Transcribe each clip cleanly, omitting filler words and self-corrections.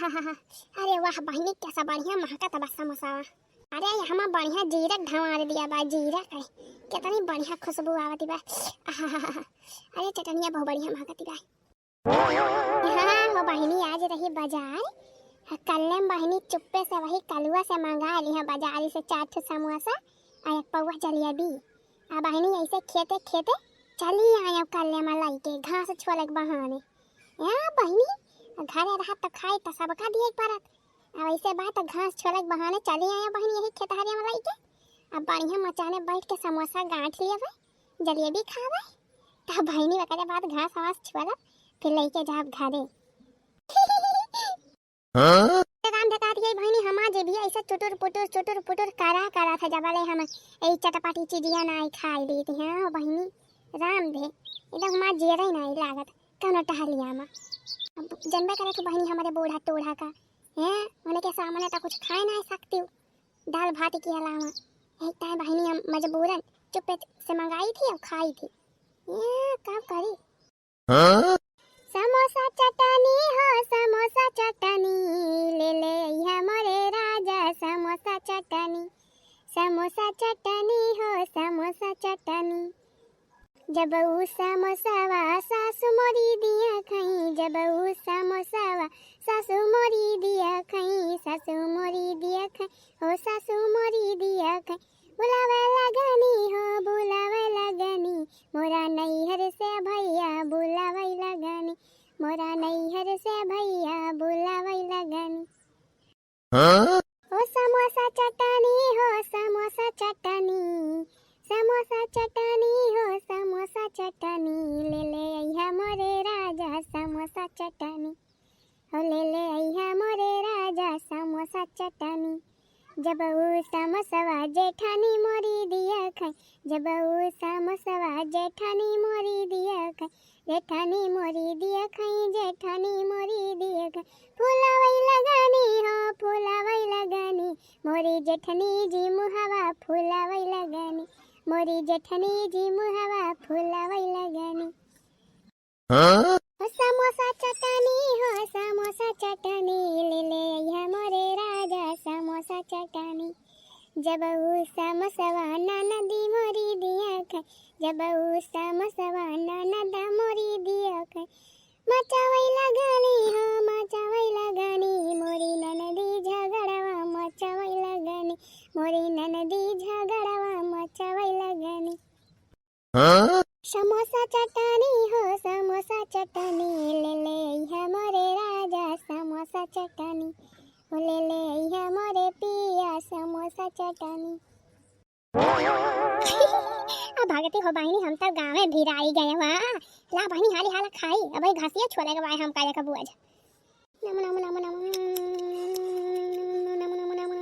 आहा, अरे वाह बहनी कैसा बढ़िया महका तबा समोसा। अरे यहाँ बढ़िया जीरक धमार दिया बा, जीरक है कितनी बढ़िया खुशबू आवती बा। आहा, अरे चटनिया बहुत बढ़िया महकती बा। हाँ हो बहनी आज रही बाजार, कल्ले बहनी चुप्पे से वही कलुआ से मंगा ली है बाजारी से 4 ठो समोसा और 1 पौवा जलेबी। आ बहनी ऐसे खेते खेते चली आए कल्ले में लाई के घास छोले के बहाने। यहाँ बहनी घरे रहा तो खाई तो सबका दिए परत, अब ऐसे बात घास छोले के बहाने चली आए बहनी यही खेतहरिया में लाई के। अब बढ़िया मचाने बैठ के समोसा गांठ लिए भाई, जलेबी खावे तब बहनी वकरे बाद घास वास छोला फिर लेके जाब घरे। काम बता दिए बहनी हमार जे भी ऐसे चुटुर पुटुर करा था जब हम ए चटपटी चीजिया ना खाई दी थी। हाँ बहनी राम दे एकदम हमार जेरा ही नहीं लागत कौन टहलिया में। जनबे करे तो बहनी हमारे बूढ़ा टोढ़ा का है उन्हें के सामने तो कुछ खा नहीं सकती हूँ दाल भात के अलावा। एक टाइम बहनी हम मजबूरन चुप्पे से मंगाई थी और खाई थी। ये कब करी समोसा चटनी हो समोसा चटनी ले ले हमारे राजा समोसा चटनी हो समोसा चटनी। जब ऊ समोसावा सासु मोरी दिया खई, जब ऊ समोसावा सासु मोरी दिया खई, सासु मोरी दिया खई हो सासु मोरी दिया खई। बुलावे लगनी हो बुलावे लगनी मोरा नैहर से भैया बुलावे लगनी, मोरा नैहर से भैया बुलावे लगनी। हो समोसा चटनी हो समोसा चटनी, समोसा चटनी हो समोसा चटनी ले ले अइहा मोरे राजा समोसा चटनी हो ले ले अइहा मोरे राजा समोसा चटनी। जब ऊ समोसवा जेठानी मोरी दिया खाई, जब ऊ समोसवा जेठानी मोरी दिया खाई, जेठानी मोरी दिया खाई, जेठानी मोरी दिया खाई। फुलावई लगानी हो फुलावई लगानी मोरी जेठनी जी मुहावा फुलावई लगानी, मोरी जेठनी जी मुहावा फुलावई लगानी। हो समोसा चटनी हो समोसा चटनी ले ले अइहा मोरे राजा समोसा चटनी। जब ऊ समोसवा ननदी मोरी दिया खाई, जब ऊ समोसवा ननद मोरी दिया खाई। मचावई लगानी हो मचावई लगानी मोरी ननदी झगड़वा मचावई लगानी, मोरी ननदी झगड़वा मचावई लगानी। समोसा चटनी हो समोसा चटनी ले ले अइहा मोरे राजा समोसा चटनी हो ले ले अइहा मोरे पिया समोसा चटनी। अब भागती हो बहनी हम तो गाँव में भी आई गए हुआ ला बहनी हाली हाला खाई अब घासिया छोले के बाय हम काया का बुआज। नम नम नम नम नम नम नम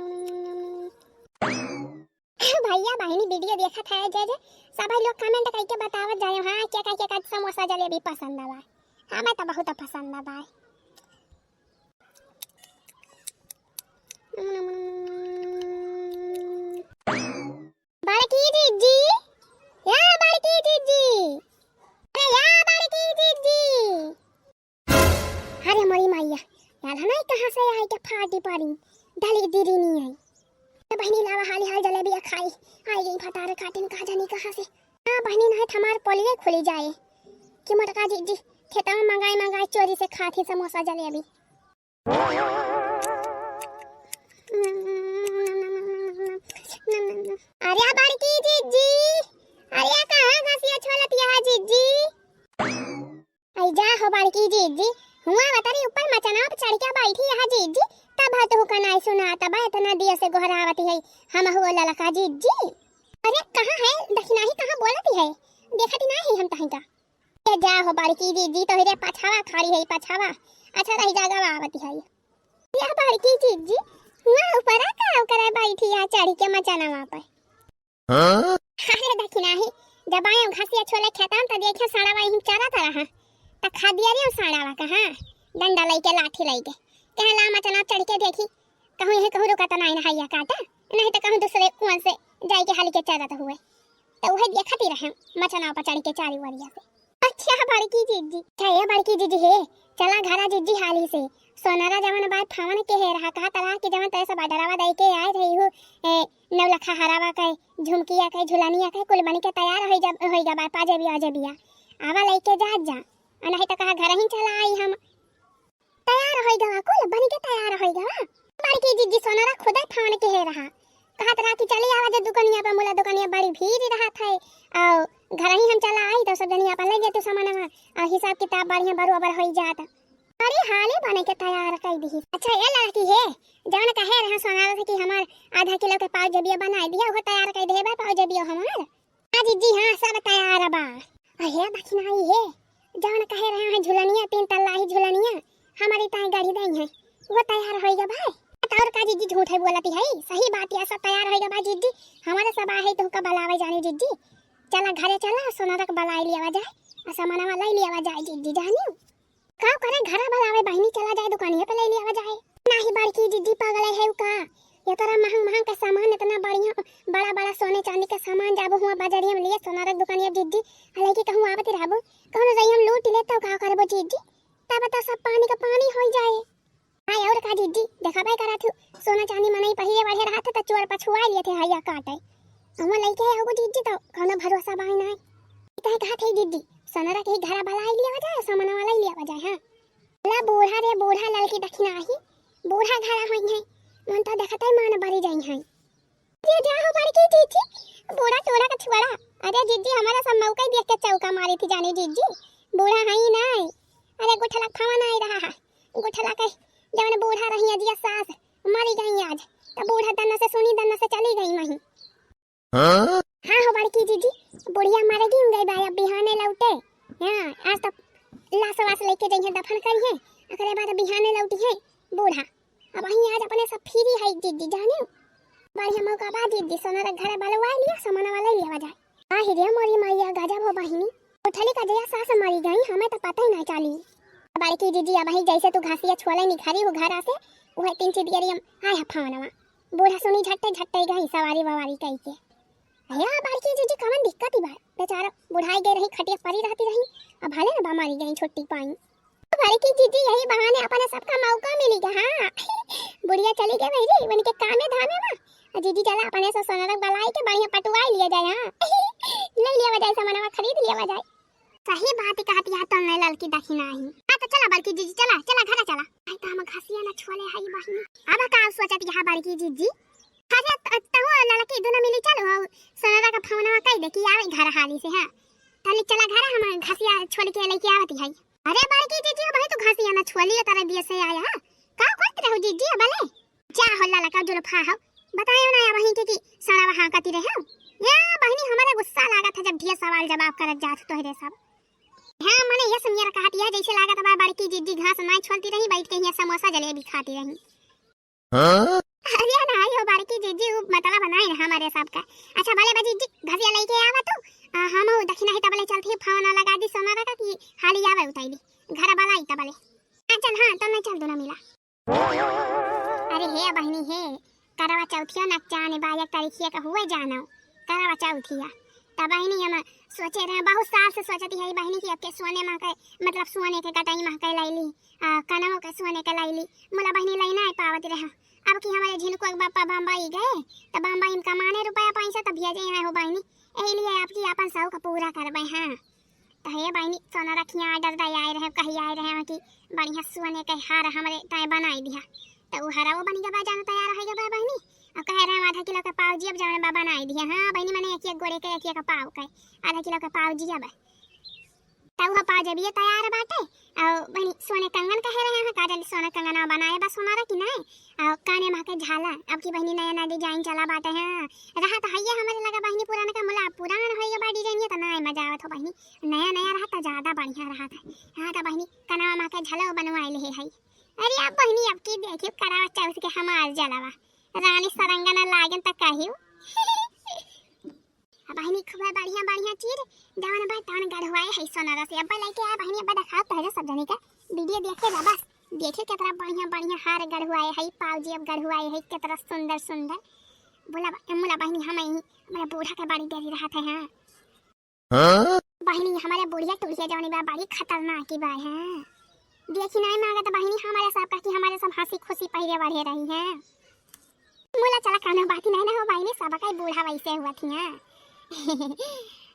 भैया बहनी वीडियो देखा था जज सब लोग कमेंट करके बतावत जाए हाँ क्या क्या समोसा जलेबी पसंद बा। हमें तो बहुत पसंद बा। बड़की जीजी या बड़की जीजी अरे या बड़की जीजी अरे मोरी मैया यार हमें कहाँ से आई के फाटी पड़ी डली दीदी नहीं आई तो बहनी लावा हाली हाल जलेबी खाई आई गई फटारे काटे में कहा जानी कहाँ से। हाँ बहनी ना हमार पोलिए खुली जाए कि मोटका जीजी खेता में मंगाई चोरी से खाती समोसा जलेबी। अरे बड़की जीजी अरे कहाँ घसिया छोलत यहाँ जीजी आई जा हो बड़की जीजी हुआ बतारी ऊपर मचाना पे चढ़ के बैठी यहाँ जीजी तब तो हुका नहीं सुना तब इतना दिया से गोहरावती है हम हुआ ललका जीजी। अरे कहाँ है दक्षिणा ही कहाँ बोलती है देखती नहीं हम कहीं का ये जा हो बड़की जीजी तो रे पछावा खड़ी है पछावा अच्छा रही जागा आवती है या बड़की जीजी हुआ ऊपर का करे बैठी है चढ़ के मचाना वहां पर। अरे दक्षिणा ही जब आए घासिया छोले खेता तो देखे साड़ा वही चरा था रहा त खा दिया रे साड़ा का हां डंडा लेके लाठी लेके कहला मचना चढ़ के देखी कहूं यही कहूं रुका त नहीं नहाइया काटा नहीं तो कहूं दूसरे कुआं से जाई के हाली के चरत हुए तो वही देखती रहे मचना पर चढ़ के चारी वरिया से। अच्छा बड़की जीजी क्या बड़की जीजी है चला घरा जिज्जी हाली से सोनारा जवन बात फावन के है रहा कहा तरह के जवन तरह से डरावा दई के आए रही हो नवलखा हरावा के झुमकिया के झुलानिया के कुल बन के तैयार होई जा बात पाजे बिया आवा लेके जा नहीं तो कहा घर ही चला आई हम तैयार होई गवा कुल बन के तैयार होई गवा बड़की जिज्जी सोनारा खुद फावन के है रहा कहा तरह की चली आवा जे दुकानिया पे मोला दुकानिया बड़ी भीड़ रहा था और घर ही हम चला आई तो सब जनिया पे ले गए तो सामान हिसाब किताब बढ़िया बरोबर होई जात अरे हाले बने के तैयार कर दी। अच्छा ये लड़की है जवन कहे रहा सोनारा से कि हमार आधा किलो के पाव जबिया बना दिया वो तैयार कर दे बा पाव जबिया हमार हां जी हां सब तैयार बा अहे दक्षिण आई है जवन कहे रहा है झुलनिया 3 तल्ला ही झुलनिया हमारी ताई गाड़ी दई है वो तैयार होइगा भाई और का जीजी झूठ है बोलती है सही बात है सब तैयार होइगा बा जीजी हमारे सब आहे तो का बलावे जाने जीजी चला घरे चला सोनारा के बलाई लिया जाए सामान वाला ले लिया जाए जीजी जानी का करे घर बलावे बहनी चला जाए दुकानिया पे ले लिया जाए नाही बड़की जिद्दी पागल है का ये तरह महंग का सामान इतना बड़ा बड़ा सोने चांदी का सामान जाबो हुआ बाजारिया में लिए सोनारा दुकानिया जिद्दी हले की कहूं आवत रहबो कहूं जाई हम लूट ले तो का करबो जिद्दी तब तो सब पानी का पानी हो जाए हां और का जिद्दी देखा भाई करा थू सोना चांदी मने पहिए बढ़े रहा था तो चोर पछुआ लिए थे हैया काटे हम लेके आओ जिद्दी तो कोनो भरोसा बाई नहीं इतना कहा थे जिद्दी सोनारा के घर बलाई लिया जाए सामान वाला लिया जाए हां ला बूढ़ा रे बूढ़ा लड़की दक्षिण आही बूढ़ा घरा होई है मन तो देखत है मान भरी जाई है ये जा हो बड़की जीजी बूढ़ा टोरा का छुआड़ा अरे जीजी हमारा सब मौका देख के चौका मारी थी जाने जीजी बूढ़ा है ही नहीं अरे गुठला खावा नहीं रहा है गुठला के जवन बूढ़ा रही अजिया सास मरी गई आज तो बूढ़ा दन्ना से सुनी दन्ना से चली गई वहीं हां हो बड़की जीजी बुढ़िया मर गई गई बाय बिहाने लौटे हां आज तो लाशवास लेके जइहे दफन करिए एकरे बाद बिहाने लौटी है बूढ़ा अब वहीं आज अपने सब फ्री है दीदी जाने बढ़िया मौका बा दीदी सोनारा घर बलवा लिया सामान वाला लिया जाए आही रे मोरी मैया गजब हो बहिनी उठली का जया सास मरी गई हमें तो पता ही नहीं चली बड़की दीदी अब ही जैसे तू घासिया छोले निखारी हो घर से वह 3 चिदियरियम आय हफावनवा बूढ़ा सुनी झट्टे गई सवारी बवारी कई के अया बड़की दीदी कवन दिक्कत ही बा बेचारा बुढ़ाई गई रही खटिया पड़ी रहती रही अब भले ना बीमारी गई छोटी पाई बड़की दीदी यही बहाने अपने सबका मौका मिलेगा हां बुढ़िया चली गई मेरी बन के कामे धामे में दीदी चला अपने से सोनारा बलाई के बढ़िया पटवाई लिया जाए हां ले लिया जाए सामान खरीद लिया जाए सही बात कहती है तो नहीं लड़की दक्षिण आई हां तो चला बड़की दीदी चला घर चला आई तो हम घासिया ना छोले हई बहिनी अब का सोचती है बड़की दीदी अरे तो लड़की दोनों मिली चलो सोनारा का फोनवा कह दे कि आवे घर हाली से हां तले चला घर हम घासिया छोड़ के लेके आवती है अरे बड़की दीदी भाई तो घासिया ना छोली तारे दिए से आया का करत रहो दीदी भले क्या हो लड़का जुल्फा हो बतायो ना वहीं के कि सारा वहां कती रहे या बहनी हमारे गुस्सा लगा था जब ढेर सवाल जवाब करत जात तो रे सब हां मने ये सुनिया कहती है जैसे लागत बा बड़की दीदी घास ना छोलती रही बैठ के यहाँ समोसा जलेबी खाती रही हां अरे ना यो बड़की दीदी मतलब बनाई है हमारे सब का अच्छा भले बाजी जी घसिया लेके आवा तो हम दक्षिणा ही तबले चलती फोन लगा दी सोनारा का कि हाली आवे उताई दी घर वाला ही तबले चल हां तो मैं चल दो ना मिला अरे हे बहनी हे करवा चौथिया नचाने बाया तारीखिया का हुआ जाना करवा चौथिया तब बहनी हम सोचे रहे बहुत साल से सोचती है बहनी की अब के सोने में के मतलब सोने के कटाई में के लाईली कनमो के सोने के लाईली मोला बहनी लेना है पावत रहा अब कि हमारे झिनको एक बापा बम्बई गए तो बम्बई में कमाने रुपया पैसा तो भेजे हैं हो बहनी यही लिए आपकी अपन सब का पूरा करबे हां तो हे बहनी सोना रखिया ऑर्डर दे आए रहे कहीं आए रहे कि बढ़िया सोने के हार हमारे ताए बनाई दिया तो वो हरा वो बनी के बाद जाना तैयार हो गया बहनी और कह रहे आधा किलो का पाव जी अब जाने बाबा बनाई दिया हां बहनी मैंने एक गोड़े के एक का पाव का आधा किलो का पाव जी अब तो वो पाव जब ये तैयार बाटे और बहनी सोने कंगन कह रहे हैं काजल सोना कंगन बनाए बस सोना रखी ना और काने में के झाला अब की बहनी नया नया डिजाइन चला बाटे हैं रहा तो हइया हमारे लगा बहनी पुराना का मुला पुराना होइए बा डिजाइन ये तो नया मजा आवत हो बहनी नया नया रहा तो ज्यादा बढ़िया रहा था हां तो बहनी कनवा में के झाला बनवाइले है अरे अब बहनी अब की देखियो करावा चाउस के हमार जलावा रानी सरंगना लागन तक कहियो अब बहनी खूब बढ़िया बढ़िया चीज जवन बा तवन गढ़वाए है सोनारा से अब लेके आ बहनी अब दिखाओ तो सब जने का वीडियो देखे जा बस देखे कितना बढ़िया बढ़िया हार गढ़वाए है पाव जी अब गढ़वाए है कितना सुंदर सुंदर बोला मुला बहनी हम ही हमारे बूढ़ा के बाड़ी देरी रहा थे हां बहनी हमारे बुढ़िया टुड़िया जवनी बा बड़ी खतरनाक की बा है देखी नहीं मांगा तो बहनी हमारे सब का कि हमारे सब हंसी खुशी पहले बढ़े रही हैं। मुला चला कहना बात नहीं ना हो बहनी, सब का बूढ़ा वैसे हुआ थी हैं।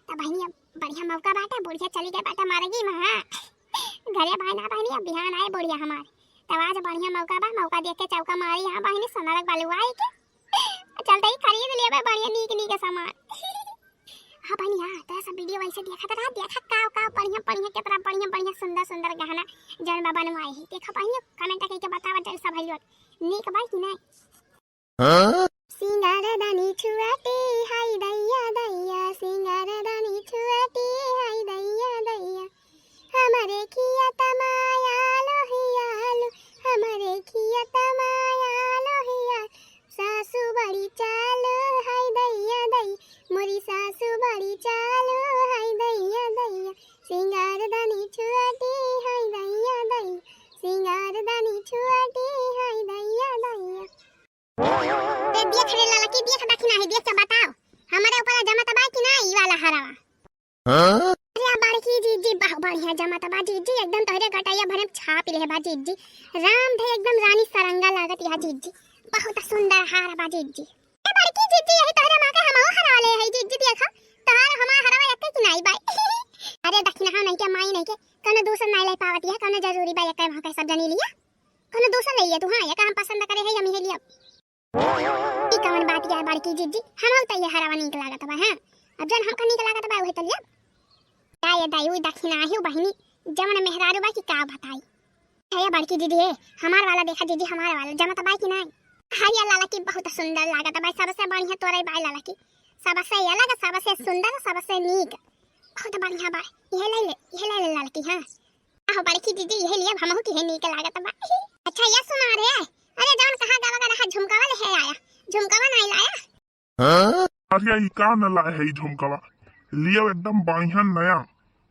तो बहनी अब बढ़िया मौका बाटा, बुढ़िया चली गई बाटा मारेगी मां घरे भाई ना बहनी, अब बिहान आए बुढ़िया हमार तब आज बढ़िया मौका बा, मौका देख के चौका मारी यहाँ बहनी सोनारक बालू आई के चलते ही खरीद लिए बा बढ़िया नीक सामान। हाँ बहनी हाँ, तो सब वीडियो वैसे देखा था, देखा का बढ़िया बढ़िया कितना बढ़िया सुंदर गहना जन बाबा ने आए देखा बहनी, कमेंट करके बतावा जल सब भइलो नीक बा कि नहीं। सिंगारदानी छुआते हाय दैया दैया, सिंगारदानी छुआते हाय दैया दैया, हमारे खिया तमाया लोहियालो, हमारे खिया तमाया लोहिया, सासू बड़ी चालो हाय दैया दैया, मोरी सासू बड़ी चालो हाय दैया दैया, सिंगारदानी छुआते हाय दैया दैया, सिंगारदानी छुआते हाय दैया दैया। ते देख रे लाला की देख बाकी नहीं, देख के बताओ हमारे ऊपर जमा तबा कि नहीं वाला हरावा। हां अरे बाड़की जीजी बहुत बढ़िया जमा तबा जीजी, एकदम तोहरे गटाइया भरे छाप रहे बा जीजी, राम थे एकदम रानी सरंगा लागत या जीजी, बहुत सुंदर हार बा जीजी। ए बाड़की जीजी यही तोहरे मां के हमो हराले है जीजी, देखा तोहर हमा हरावा एक कि नहीं बाई। अरे दखिना हम नहीं के माई नहीं के कने दूसर नहीं ले पावती है, कने जरूरी बा एक वहां के सब जनी लिया, कने दूसर ले तू। हां ये काम पसंद करे है हम ही लिया ई कौन बात है बड़की जीजी, हम तो ये हरावा नीक लागत बा। हां अब जन हमका नीक लागत बा ओहे त लिया दाई दाई दक्षिणा है बहिनी, जमन मेहरारू बा की का बताई है बड़की दीदी है हमार वाला देखा जीजी, हमार वाला जमा त बाई कि नहीं। हाय लाला की बहुत सुंदर लागत बा, सबसे बढ़िया तोरे बाई लाला की, सबसे अलग सबसे सुंदर सबसे नीक बहुत बढ़िया बा, ये ले लाला की। हां आहो बड़की दीदी ये लिए हमहु की है नीक लागत बा। अच्छा ये सुना रे, अरे जौन कहा गावा रहा झुमकावा ले है आया, झुमकावा नहीं लाया। हां अरे ई का न लाए है झुमकावा, लियो एकदम बढ़िया नया,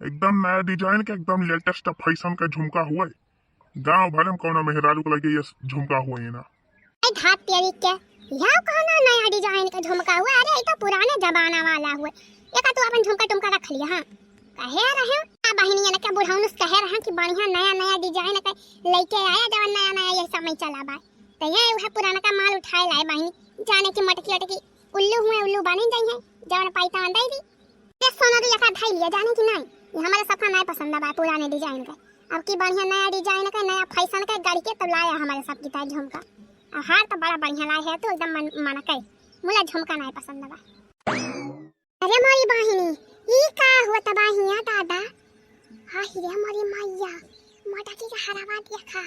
एकदम नया डिजाइन के एकदम लेटेस्ट फैशन का झुमका हुआ है, गांव भर में कौन मेहरारू को लगे ये झुमका हुआ है ना। ए घात तेरी के या कौन नया डिजाइन का झुमका हुआ, अरे ये तो पुराने जमाना वाला हुआ, ये का तू अपन झुमका टुमका रख लिया। हां कहे रहे आ बहिनी ने के बुढ़ाउन से कहे रहे कि बढ़िया नया डिजाइन का लेके आया, जब नया ये समय चला बा तो ये वह पुराना का माल उठाए लाए बहिनी, जाने की मटकी अटकी उल्लू हुए उल्लू बने जाई है जवन पाइता अंदर दी ते सोना दी का धाई लिया, जाने की नहीं ये हमारे सफा नहीं पसंद बा पुराने डिजाइन का, अब की बढ़िया नया डिजाइन का नया फैशन का गाड़ी के तब लाया हमारे सब की ताई झुमका, और हार तो बड़ा बढ़िया लाए है तो एकदम मन कई मुला झुमका नहीं पसंद बा। अरे मोरी बहिनी ई का हुआ तबाहिया दादा, हां रे मोरी मैया मोटा की हरावा देखा,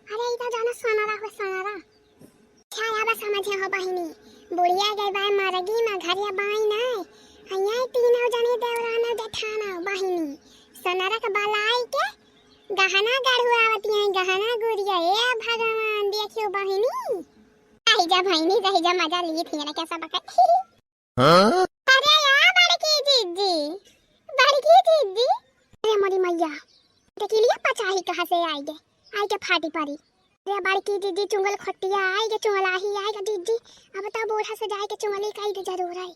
अरे इधर जाना सोनारा हो सोनारा छाया बा समझे हो बहिनी, बुढ़िया गई बाय मरगी में घरिया बाई नहीं, हया तीनों जने देवराना जेठाना बहिनी सोनारा का बलाई के गहना गढ़ुआवती है, गहना गुड़िया ए भगवान देखियो बहिनी, आई जा बहिनी रही जा मजा ली थी ना कैसा बका। हां अरे यार बड़की जीजी अरे मोरी मैया देखी लिया पचाही कहां से आई के फाटी पड़ी, रे बड़की दीदी चुंगल खटिया आई के चुंगला ही आएगा दीदी, अब तो बूढ़ा से जाए के चुंगली काई दे जरूर है।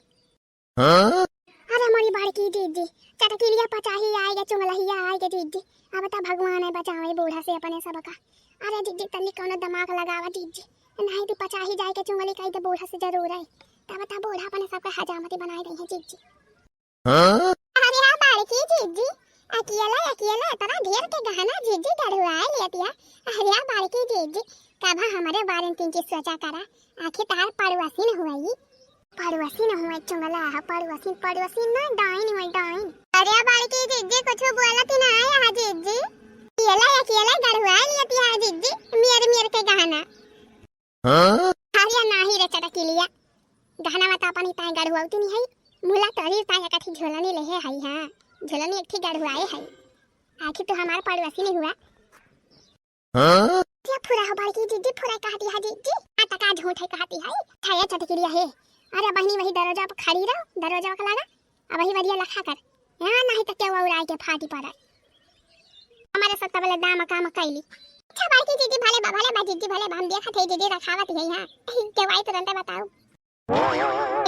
हां अरे मोरी बड़की दीदी चटकी लिया पचाही आएगा चुंगला ही आएगा दीदी, अब तो भगवान है बचावे बूढ़ा से अपने सब का। अरे दीदी तनी कोनो दिमाग लगावा दीदी, नहीं तो पचाही जाए के चुंगली काई दे बूढ़ा से जरूर है, तब तो बूढ़ा अपने सब का हजामती बनाई रही है दीदी। हां अरे हां बड़की दीदी अकेला इतना ढेर के गहना जीजी गढ़वाए लेतिया, अरे बाड़की जीजी कब हमारे बारे में की सोचा करा, आखिर तार पड़ोसी न हुई, पड़ोसी न हुई चुंगला है पड़ोसी ना डाइन हुई डाइन। अरे बाड़की जीजी कुछ बोलत ना है हां जीजी, अकेला गढ़वाए लेतिया जीजी मेरे के गहना। हां अरे नाही रे चटकी लिया गहना मत अपनी ताई गढ़वाउती नहीं है, मुला तरी ताई कथी झोलनी ले है हां झोलनी एक थी गढ़वाए है, आखिर तो हमारा पड़ोसी नहीं हुआ। हां क्या पूरा हो बड़की जीजी पूरा कहती है जीजी, आता का झूठ है कहती है छाया चटकी लिया है। अरे बहनी वही दरवाजा पर खड़ी रहो, दरवाजा का लगा अब वही बढ़िया लखा कर यहां नहीं तो क्या उड़ाई के फाटी पड़ा हमारे सत्ता वाले दाम काम कैली। अच्छा बड़की जीजी भले जीजी भले हम देखा थे जीजी रखावत है यहां के वाई तुरंत बताओ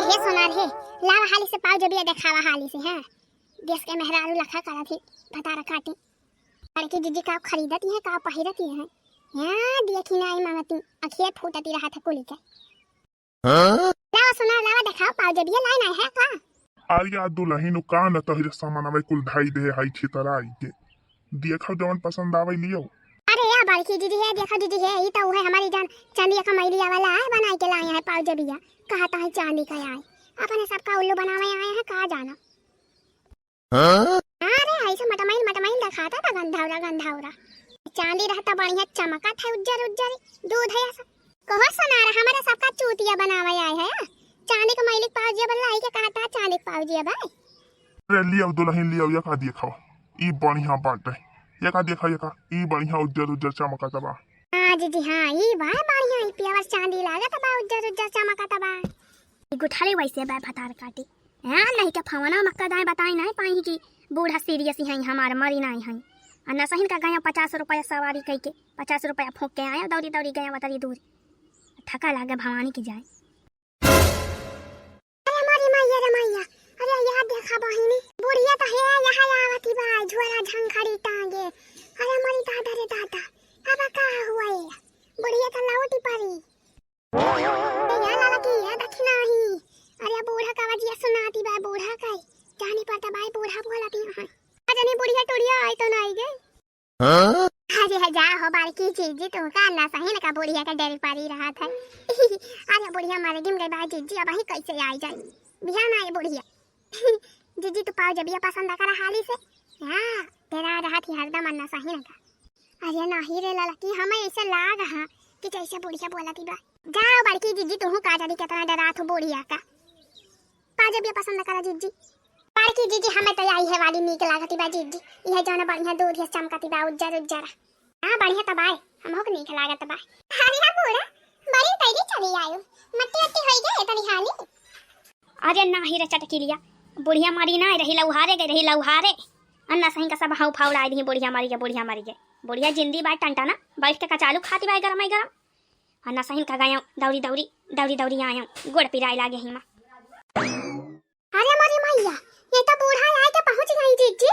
हे सोनार है लावा हाली से पाओ जब ये दिखावा हाली से। हां देश के मेहरारू लखा करा थी भतारा काटी बड़की जीजी का खरीदती है का पहिरती है यहाँ देखी ना मांगती अखिए फूटती रहा था कुली के लावा सुना लावा दिखाओ पाउजबिया लाइन है का आर्या दुल्हन का न तहिर सामान आवे कुल धाई दे हाई छितरा आई के देखो जवन पसंद आवे लियो। अरे यार बड़की दीदी है देखो दीदी है ये तो है हमारी जान चांदी का मैलिया वाला है बना के लाए हैं पाउजबिया कहता है चांदी का आए अपने सबका उल्लू बनावे आए हैं कहा जाना अरे ऐसे मटमाइल दिखाता था गंधावरा चांदी रहता बढ़िया चमका था उज्जर दूध है ऐसा कहो सुना रहा हमारे सबका चूतिया बनावे आए हैं चांदी का मैलिक पाउजिया बल्ला के कहता चांदी का पाउजिया भाई अरे लियो दुल्हन लियो ये का देखो ई बढ़िया बाटे ये का देखो ये का ई बढ़िया उज्जर चमका तबा हां जी हां ई भाई बढ़िया ई प्यावर चांदी लागत बा उज्जर चमका तबा ई गुठाली वैसे बा फतार काटी हां नहीं के फवना मक्का दाए बताई नहीं पाई की बूढ़ा सीरियस ही है हमार मरी नहीं है अन्ना सहिन का गया 50 रुपया सवारी कई के 50 रुपया फूंक के आया दौड़ी गया बतारी दूर थका लागे भवानी की जाए। अरे मारी मैया अरे यार देखा बहिनी बुढ़िया तो है यहाँ आवती बा झोरा झंखड़ी टांगे अरे मारी दादा रे दादा अब का हुआ ये बुढ़िया तो लौटी पड़ी ए यार लाला की है दक्षिणा ही अरे बूढ़ा का वजिया सुनाती बा बूढ़ा का जानी पड़ता भाई बूढ़ा बोलाती है अजनी बुढ़िया टुड़िया आई तो नहीं गए अरे जा हो बारकी जीजी तो का ना सही ना का बुढ़िया का डर पारी रहा था अरे बुढ़िया मारे गिम गई बा जीजी अब ही कैसे आई जाए बिहान आए बुढ़िया जीजी तो पाओ जबिया पसंद करा हाली से हां तेरा रहा थी हरदम अन्ना सही ना का अरे नहीं रे ललकी हमें ऐसे लाग हां कि जैसे बुढ़िया बोलती बा जाओ बारकी जीजी तू का जानी कितना डरा थो बुढ़िया का पाओ जबिया पसंद करा जीजी बारकी जीजी हमें तो आई है वाली नीक लागती बा जीजी यह जोन बढ़िया दूध है चमकती बा उज्जर हां बढ़िया तबाय हमहु के नीक लागत बा अरे हां बूढ़ा बड़ी तैरी चली आयो मट्टी होई गए तनी हाली अरे नाही रे चटकिलिया बुढ़िया मारी ना रही लउहारे अन्ना सही का सब हाउ फाउड़ा दी बुढ़िया मारी के बुढ़िया जिंदी बात टंटा ना बैठ के कचालू खाती बा गरम अन्ना सही का गया दौड़ी आया गोड़ पिराई लागे हिमा अरे मारी मैया ये तो बूढ़ा आए के पहुंच गई जीजी